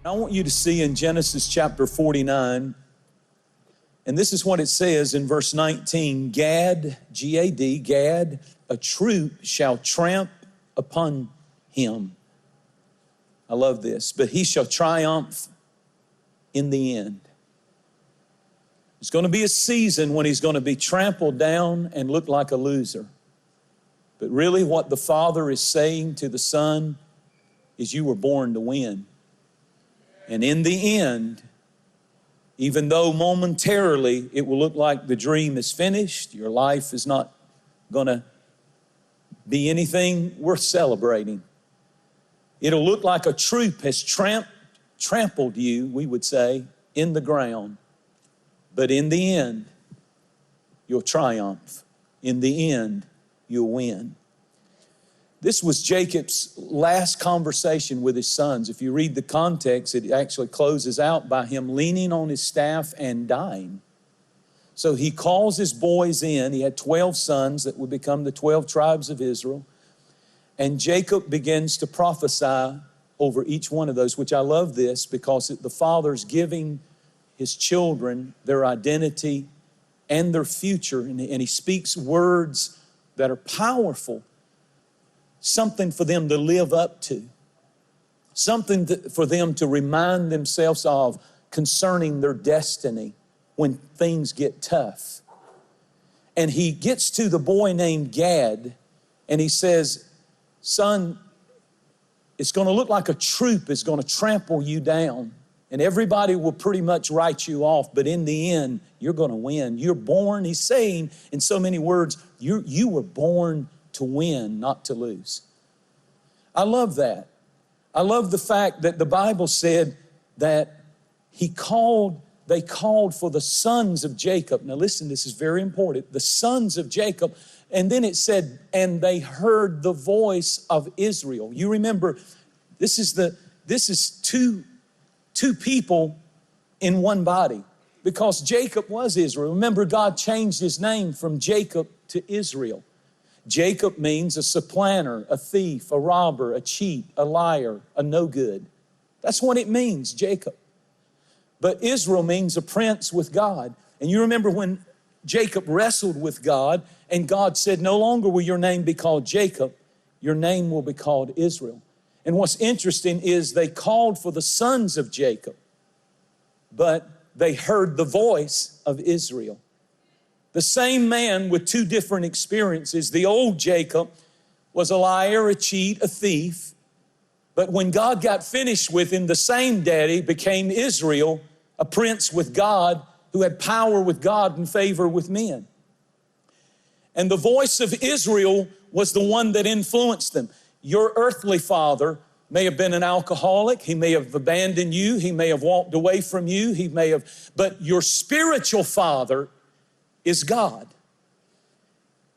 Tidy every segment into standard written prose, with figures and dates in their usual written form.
I want you to see in Genesis chapter 49, and this is what it says in verse 19, Gad, G-A-D, Gad, a troop shall tramp upon him. I love this. But he shall triumph in the end. There's going to be a season when he's going to be trampled down and look like a loser. But really what the Father is saying to the Son is you were born to win. And in the end, even though momentarily it will look like the dream is finished, your life is not going to be anything worth celebrating. It'll look like a troop has trampled you, we would say, in the ground. But in the end, you'll triumph. In the end, you'll win. This was Jacob's last conversation with his sons. If you read the context, it actually closes out by him leaning on his staff and dying. So he calls his boys in. He had 12 sons that would become the 12 tribes of Israel. And Jacob begins to prophesy over each one of those, which I love this because the Father's giving his children their identity and their future. And he speaks words that are powerful. Something for them to live up to. Something for them to remind themselves of concerning their destiny when things get tough. And he gets to the boy named Gad and he says, son, it's going to look like a troop is going to trample you down. And everybody will pretty much write you off. But in the end, you're going to win. You're born, he's saying in so many words, you were born to win, not to lose. I love that. I love the fact that the Bible said that they called for the sons of Jacob. Now listen, this is very important. The sons of Jacob. And then it said, and they heard the voice of Israel. You remember, this is two people in one body because Jacob was Israel. Remember, God changed his name from Jacob to Israel. Jacob means a supplanter, a thief, a robber, a cheat, a liar, a no good. That's what it means, Jacob. But Israel means a prince with God. And you remember when Jacob wrestled with God and God said, no longer will your name be called Jacob, your name will be called Israel. And what's interesting is they called for the sons of Jacob, but they heard the voice of Israel. The same man with two different experiences. The old Jacob was a liar, a cheat, a thief. But when God got finished with him, the same daddy became Israel, a prince with God who had power with God and favor with men. And the voice of Israel was the one that influenced them. Your earthly father may have been an alcoholic. He may have abandoned you. He may have walked away from you. But your spiritual father is God.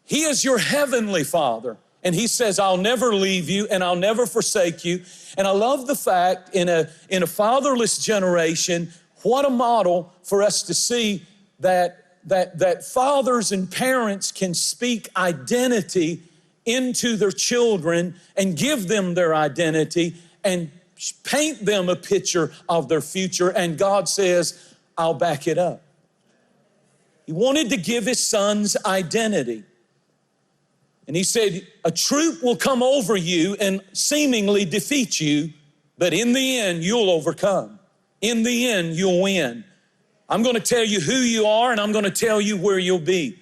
He is your heavenly Father. And he says, I'll never leave you and I'll never forsake you. And I love the fact in a fatherless generation, what a model for us to see that fathers and parents can speak identity into their children and give them their identity and paint them a picture of their future. And God says, I'll back it up. He wanted to give his sons identity. And he said, a troop will come over you and seemingly defeat you, but in the end, you'll overcome. In the end, you'll win. I'm going to tell you who you are, and I'm going to tell you where you'll be.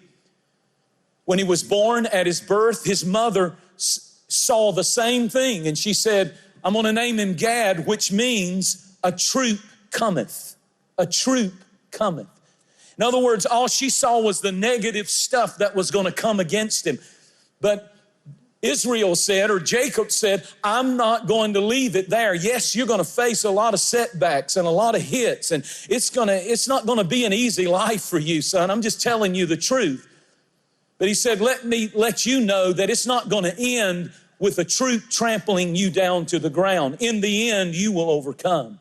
When he was born at his birth, his mother saw the same thing, and she said, I'm going to name him Gad, which means a troop cometh. A troop cometh. In other words, all she saw was the negative stuff that was going to come against him. But Israel said, or Jacob said, I'm not going to leave it there. Yes, you're going to face a lot of setbacks and a lot of hits, and it's not going to be an easy life for you, son. I'm just telling you the truth. But he said, let me let you know that it's not going to end with a troop trampling you down to the ground. In the end, you will overcome.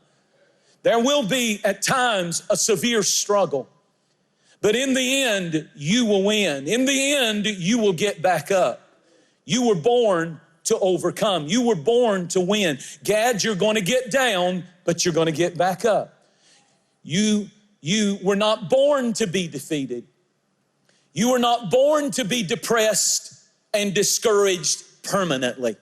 There will be at times a severe struggle. But in the end, you will win. In the end, you will get back up. You were born to overcome. You were born to win. Gad, you're going to get down, but you're going to get back up. You were not born to be defeated. You were not born to be depressed and discouraged permanently.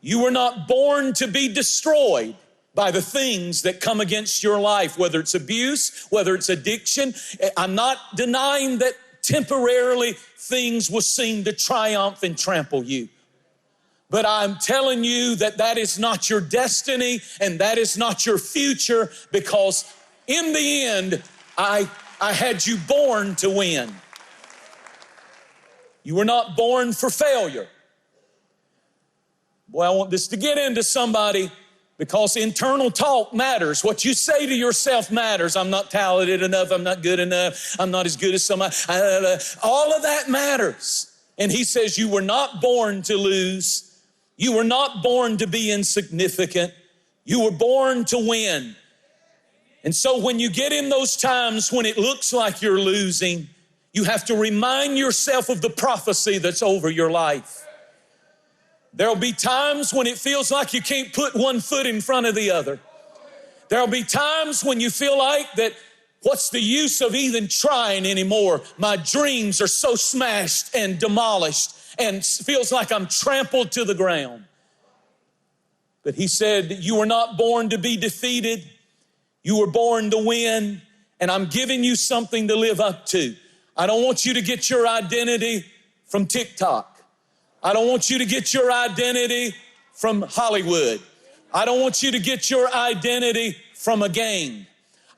You were not born to be destroyed by the things that come against your life, whether it's abuse, whether it's addiction. I'm not denying that temporarily things will seem to triumph and trample you. But I'm telling you that that is not your destiny and that is not your future, because in the end, I had you born to win. You were not born for failure. Boy, I want this to get into somebody, because internal talk matters. What you say to yourself matters. I'm not talented enough. I'm not good enough. I'm not as good as somebody. All of that matters. And he says you were not born to lose. You were not born to be insignificant. You were born to win. And so when you get in those times when it looks like you're losing, you have to remind yourself of the prophecy that's over your life. There'll be times when it feels like you can't put one foot in front of the other. There'll be times when you feel like that, what's the use of even trying anymore? My dreams are so smashed and demolished, and feels like I'm trampled to the ground. But he said, you were not born to be defeated. You were born to win, and I'm giving you something to live up to. I don't want you to get your identity from TikTok. I don't want you to get your identity from Hollywood. I don't want you to get your identity from a gang.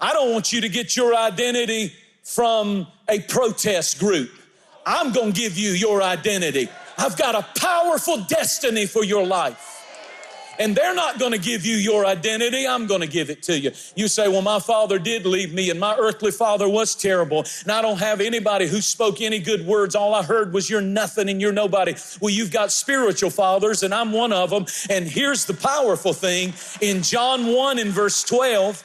I don't want you to get your identity from a protest group. I'm going to give you your identity. I've got a powerful destiny for your life. And they're not going to give you your identity. I'm going to give it to you. You say, well, my father did leave me, and my earthly father was terrible, and I don't have anybody who spoke any good words. All I heard was you're nothing and you're nobody. Well, you've got spiritual fathers, and I'm one of them. And here's the powerful thing. In John 1 and verse 12,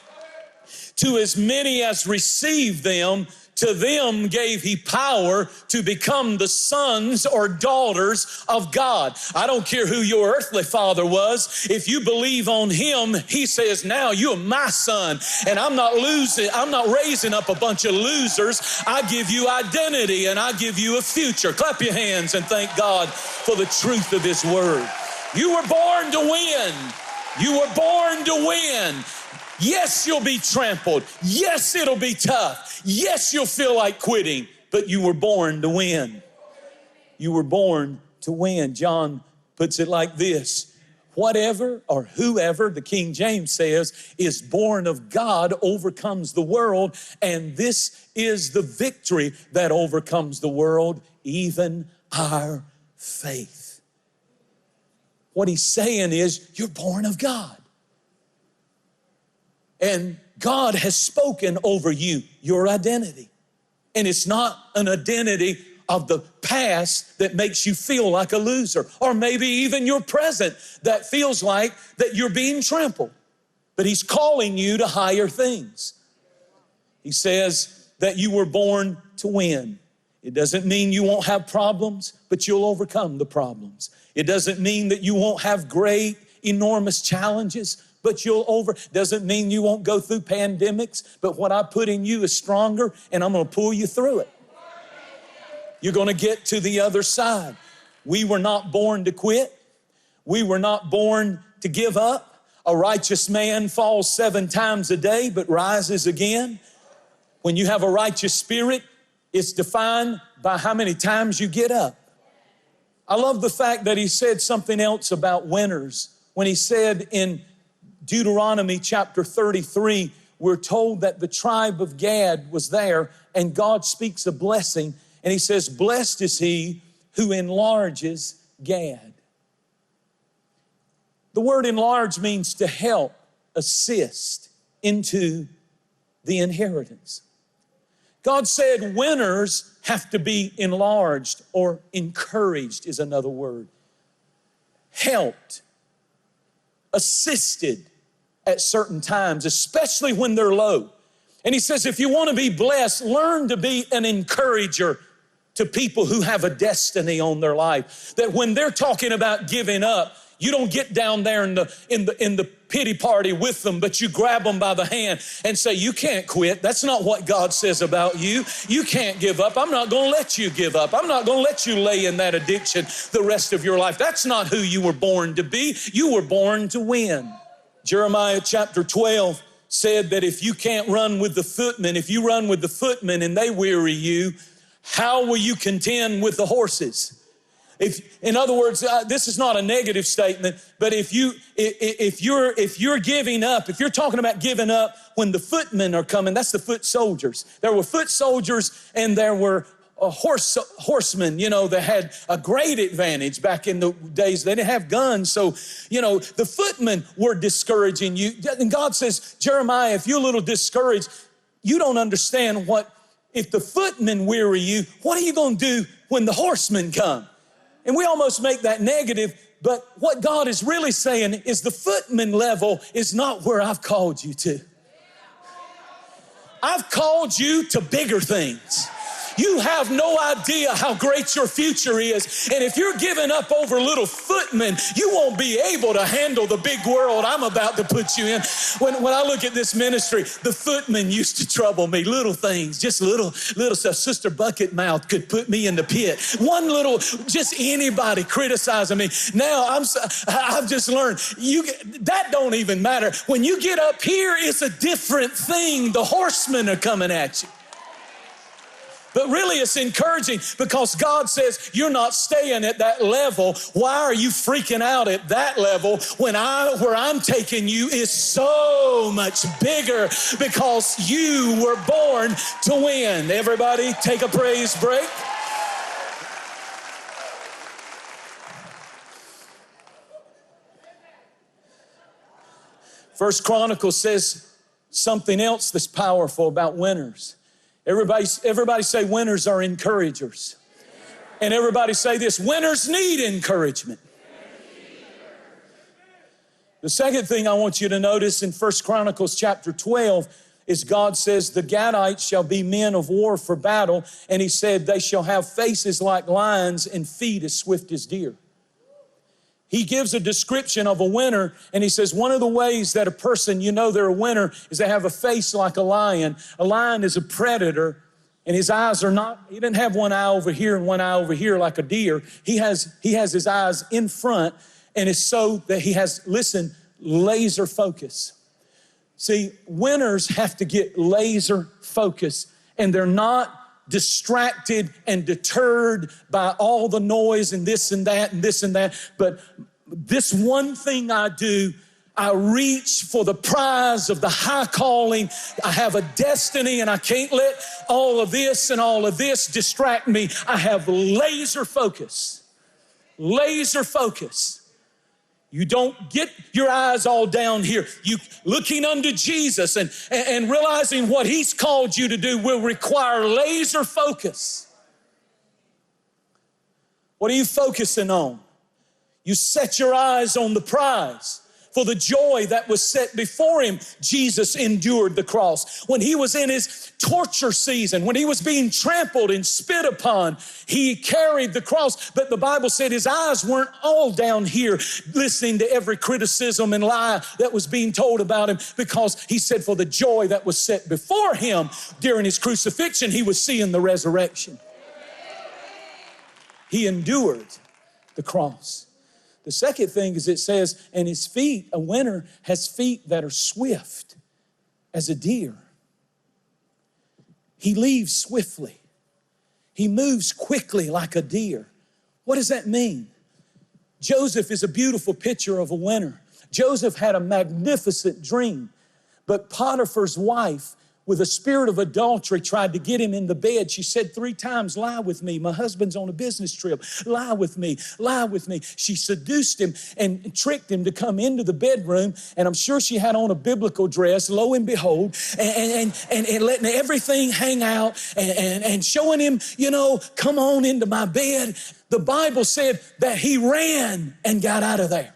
to as many as received them, to them gave he power to become the sons or daughters of God. I don't care who your earthly father was. If you believe on him, he says, now you're my son. And I'm not raising up a bunch of losers. I give you identity and I give you a future. Clap your hands and thank God for the truth of his word. You were born to win. You were born to win. Yes, you'll be trampled. Yes, it'll be tough. Yes, you'll feel like quitting, but you were born to win. You were born to win. John puts it like this: whatever or whoever, the King James says, is born of God overcomes the world, and this is the victory that overcomes the world, even our faith. What he's saying is, you're born of God. And God has spoken over you, your identity. And it's not an identity of the past that makes you feel like a loser, or maybe even your present that feels like that you're being trampled. But he's calling you to higher things. He says that you were born to win. It doesn't mean you won't have problems, but you'll overcome the problems. It doesn't mean that you won't have great, enormous challenges, but doesn't mean you won't go through pandemics, but what I put in you is stronger, and I'm going to pull you through it. You're going to get to the other side. We were not born to quit. We were not born to give up. A righteous man falls 7 times a day, but rises again. When you have a righteous spirit, it's defined by how many times you get up. I love the fact that he said something else about winners. When he said in Deuteronomy chapter 33, we're told that the tribe of Gad was there, and God speaks a blessing, and he says, blessed is he who enlarges Gad. The word enlarge means to help, assist into the inheritance. God said winners have to be enlarged, or encouraged is another word. Helped, assisted at certain times, especially when they're low. And he says, if you want to be blessed, learn to be an encourager to people who have a destiny on their life. That when they're talking about giving up, you don't get down there in the pity party with them, but you grab them by the hand and say, you can't quit. That's not what God says about you. You can't give up. I'm not going to let you give up. I'm not going to let you lay in that addiction the rest of your life. That's not who you were born to be. You were born to win. Jeremiah chapter 12 said that if you can't run with the footmen, if you run with the footmen and they weary you, how will you contend with the horses? In other words, this is not a negative statement, but if you're giving up, if you're talking about giving up when the footmen are coming, that's the foot soldiers. There were foot soldiers and there were horsemen, that had a great advantage back in the days. They didn't have guns. So, the footmen were discouraging you. And God says, Jeremiah, if you're a little discouraged, you don't understand if the footmen weary you, what are you going to do when the horsemen come? And we almost make that negative, but what God is really saying is the footman level is not where I've called you to. I've called you to bigger things. You have no idea how great your future is. And if you're giving up over little footmen, you won't be able to handle the big world I'm about to put you in. When I look at this ministry, the footmen used to trouble me. Little things, just little stuff. Sister Bucket Mouth could put me in the pit. One little, just anybody criticizing me. Now I've just learned, that don't even matter. When you get up here, it's a different thing. The horsemen are coming at you. But really it's encouraging because God says you're not staying at that level. Why are you freaking out at that level when where I'm taking you is so much bigger because you were born to win. Everybody take a praise break. First Chronicles says something else that's powerful about winners. Everybody say winners are encouragers. And everybody say this, winners need encouragement. The second thing I want you to notice in 1 Chronicles chapter 12 is God says the Gadites shall be men of war for battle. And he said they shall have faces like lions and feet as swift as deer. He gives a description of a winner, and he says one of the ways that a person, they're a winner, is they have a face like a lion. A lion is a predator, and his eyes are not, he doesn't have one eye over here and one eye over here like a deer. He has his eyes in front, and it's so that he has, laser focus. See, winners have to get laser focus, and they're not distracted and deterred by all the noise and this and that and this and that. But this one thing I do, I reach for the prize of the high calling. I have a destiny and I can't let all of this and all of this distract me. I have laser focus. Laser focus. You don't get your eyes all down here. You looking unto Jesus and realizing what he's called you to do will require laser focus. What are you focusing on? You set your eyes on the prize. For the joy that was set before him, Jesus endured the cross. When he was in his torture season, when he was being trampled and spit upon, he carried the cross. But the Bible said his eyes weren't all down here listening to every criticism and lie that was being told about him, because he said for the joy that was set before him during his crucifixion, he was seeing the resurrection. He endured the cross. The second thing is it says, and his feet, a winner has feet that are swift as a deer. He leaves swiftly. He moves quickly like a deer. What does that mean? Joseph is a beautiful picture of a winner. Joseph had a magnificent dream, but Potiphar's wife, with a spirit of adultery, tried to get him in the bed. She said 3 times, lie with me. My husband's on a business trip. Lie with me, lie with me. She seduced him and tricked him to come into the bedroom. And I'm sure she had on a biblical dress, lo and behold, and letting everything hang out and showing him, come on into my bed. The Bible said that he ran and got out of there.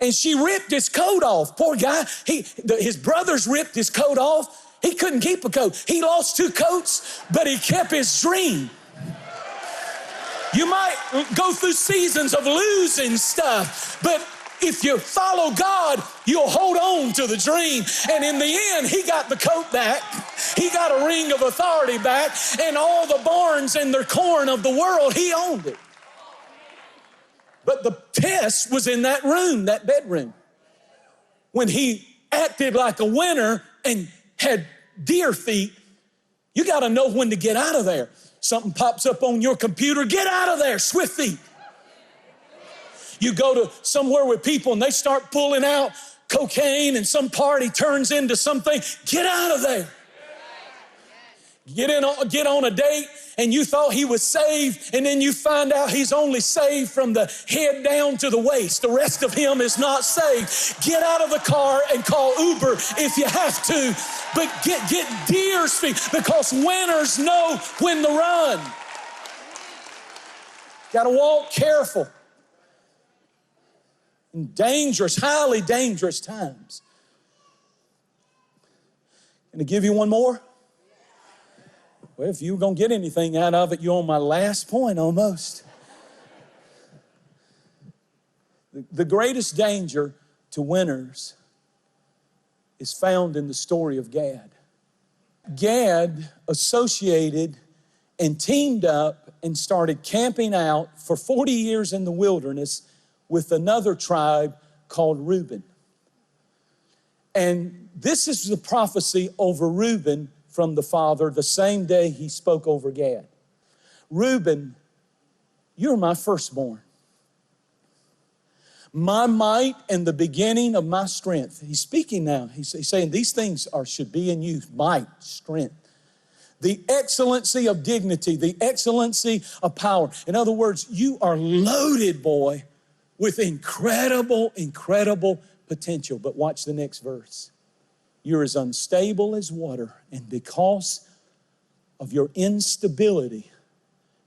And she ripped his coat off. Poor guy. His brothers ripped his coat off. He couldn't keep a coat. He lost 2 coats, but he kept his dream. You might go through seasons of losing stuff, but if you follow God, you'll hold on to the dream. And in the end, he got the coat back. He got a ring of authority back. And all the barns and the corn of the world, he owned it. But the test was in that room, that bedroom. When he acted like a winner and had deer feet, you got to know when to get out of there. Something pops up on your computer, get out of there, swift feet. You go to somewhere with people and they start pulling out cocaine and some party turns into something, get out of there. Get on a date and you thought he was saved, and then you find out he's only saved from the head down to the waist. The rest of him is not saved. Get out of the car and call Uber if you have to, but get deer's feet, because winners know when to run. Got to walk careful in dangerous, highly dangerous times. Can I give you one more? Well, if you were going to get anything out of it, you're on my last point almost. The greatest danger to winners is found in the story of Gad. Gad associated and teamed up and started camping out for 40 years in the wilderness with another tribe called Reuben. And this is the prophecy over Reuben from the father the same day he spoke over Gad. Reuben, you're my firstborn, my might and the beginning of my strength. He's speaking now. He's saying these things should be in you: might, strength, the excellency of dignity, the excellency of power. In other words, you are loaded, boy, with incredible, incredible potential. But watch the next verse. You're as unstable as water, and because of your instability,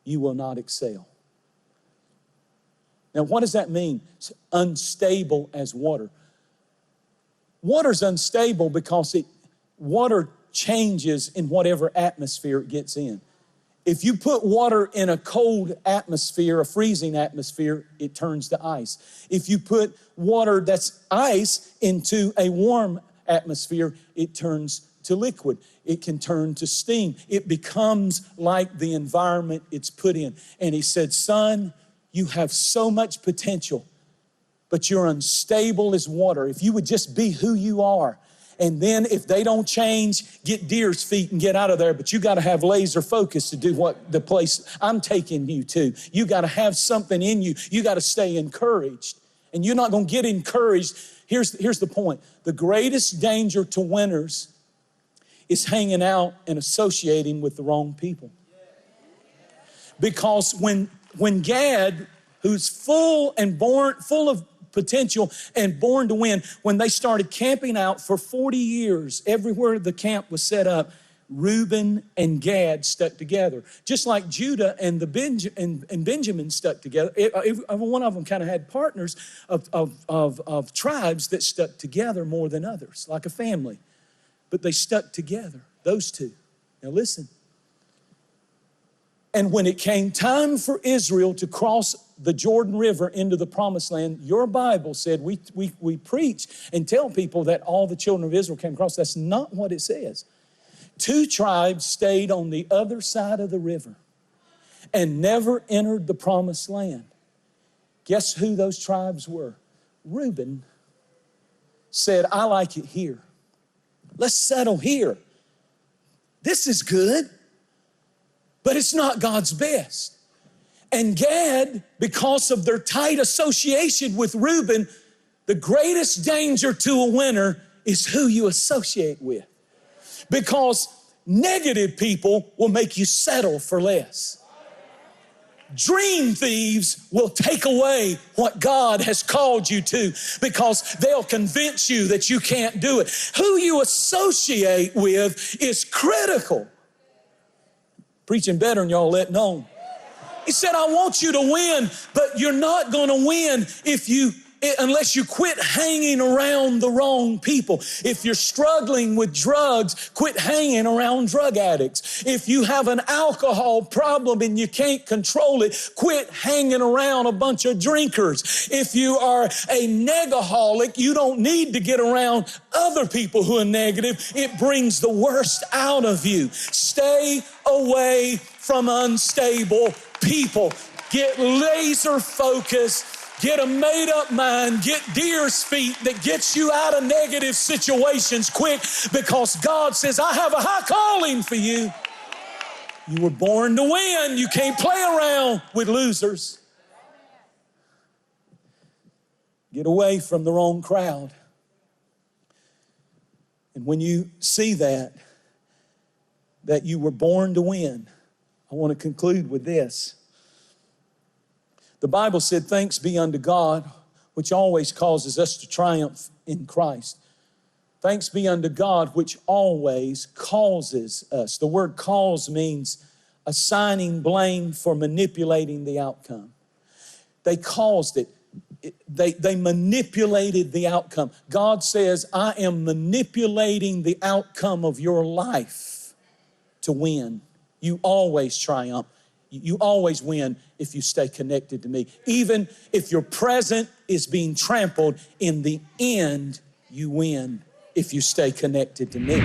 you will not excel. Now, what does that mean? It's unstable as water. Water's unstable because water changes in whatever atmosphere it gets in. If you put water in a cold atmosphere, a freezing atmosphere, it turns to ice. If you put water that's ice into a warm atmosphere, it turns to liquid. It can turn to steam. It becomes like the environment it's put in. And he said, son, you have so much potential, but you're unstable as water. If you would just be who you are, and then if they don't change, get deer's feet and get out of there. But you got to have laser focus to do what the place I'm taking you to. You got to have something in you. You got to stay encouraged. And you're not going to get encouraged. Here's the point. The greatest danger to winners is hanging out and associating with the wrong people. Because when Gad, who's full of potential and born to win, when they started camping out for 40 years, everywhere the camp was set up, Reuben and Gad stuck together. Just like Judah and Benjamin stuck together. Every one of them kind of had partners of tribes that stuck together more than others, like a family. But they stuck together, those two. Now listen. And when it came time for Israel to cross the Jordan River into the promised land, your Bible said, we preach and tell people that all the children of Israel came across. That's not what it says. 2 tribes stayed on the other side of the river and never entered the promised land. Guess who those tribes were? Reuben said, I like it here. Let's settle here. This is good, but it's not God's best. And Gad, because of their tight association with Reuben, the greatest danger to a winner is who you associate with. Because negative people will make you settle for less. Dream thieves will take away what God has called you to, because they'll convince you that you can't do it. Who you associate with is critical. Preaching better than y'all letting on. He said, I want you to win, but you're not going to win if unless you quit hanging around the wrong people. If you're struggling with drugs, quit hanging around drug addicts. If you have an alcohol problem and you can't control it, quit hanging around a bunch of drinkers. If you are a negaholic, you don't need to get around other people who are negative. It brings the worst out of you. Stay away from unstable people. Get laser focused. Get a made-up mind. Get deer's feet that gets you out of negative situations quick, because God says, I have a high calling for you. You were born to win. You can't play around with losers. Get away from the wrong crowd. And when you see that you were born to win, I want to conclude with this. The Bible said, thanks be unto God, which always causes us to triumph in Christ. Thanks be unto God, which always causes us. The word cause means assigning blame for manipulating the outcome. They caused it. They manipulated the outcome. God says, I am manipulating the outcome of your life to win. You always triumph. You always win if you stay connected to me. Even if your present is being trampled, in the end, you win if you stay connected to me.